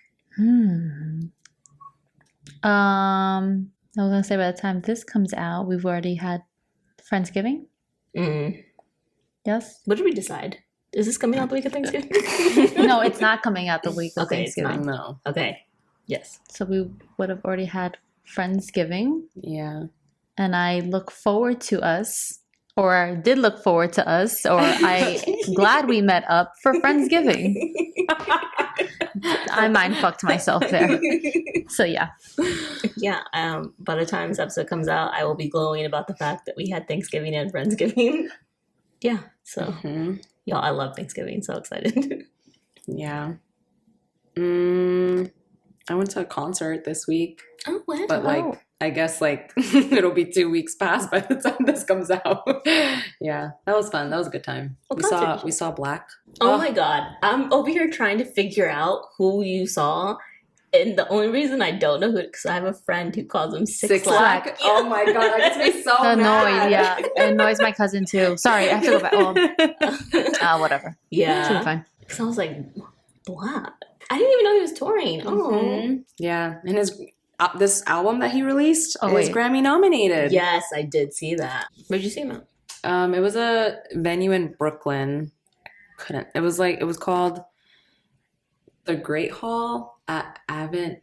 I was gonna say by the time this comes out, we've already had Friendsgiving. Yes. What did we decide? Is this coming out the week of Thanksgiving? No, it's not coming out the week of Thanksgiving. It's not. No. Okay. Yes. So we would have already had Friendsgiving. Yeah. And I look forward to us, or did look forward to us, or I'm glad we met up for Friendsgiving. I mind fucked myself there. So yeah. Yeah. By the time this episode comes out, I will be glowing about the fact that we had Thanksgiving and Friendsgiving. Yeah. So y'all, I love Thanksgiving. So excited. Yeah. I went to a concert this week. Oh, what? But I guess it'll be 2 weeks past by the time this comes out. Yeah, that was fun. That was a good time. We saw Black. Oh my God. I'm over here trying to figure out who you saw. And the only reason I don't know who, because I have a friend who calls him Six Lack. Oh my God, I just be so annoyed. mad. Yeah, it annoys my cousin too. Sorry, I have to go back. Whatever. Yeah. Should be fine. Because I was like, Black. I didn't even know he was touring. Oh. Yeah, and this album that he released is wait. Grammy nominated. Yes, I did see that. Where'd you see him at? It was a venue in Brooklyn. It was called the Great Hall at Avant,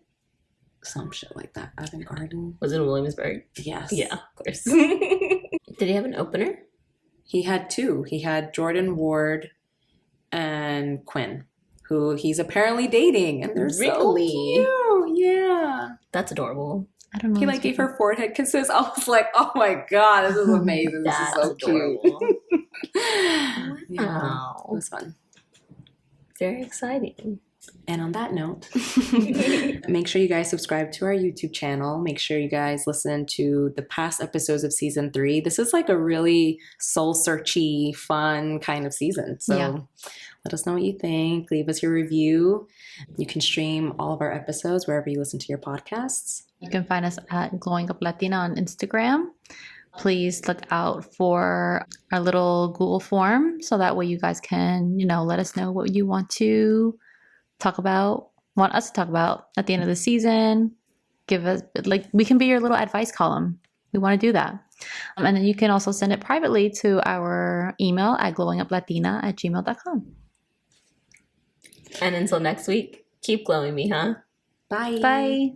some shit like that. Avant Garden. Was it in Williamsburg? Yes. Yeah, of course. Did he have an opener? He had two. He had Jordan Ward and Quinn, who he's apparently dating, and they're so cute. Yeah. That's adorable. I don't know. He these like gave people. her forehead kisses. I was like, oh my god, this is amazing. This is That's so adorable. cute. Yeah, Wow. it was fun. Very exciting. And on that note, make sure you guys subscribe to our YouTube channel. Make sure you guys listen to the past episodes of season 3. This is like a really soul searchy, fun kind of season. So Yeah. let us know what you think. Leave us your review. You can stream all of our episodes wherever you listen to your podcasts. You can find us at Glowing Up Latina on Instagram. Please look out for our little Google form so that way you guys can, let us know what you want us to talk about at the end of the season. Give us, we can be your little advice column. We want to do that. And then you can also send it privately to our email at glowinguplatina@gmail.com. And until next week, keep glowing me, huh? Bye. Bye.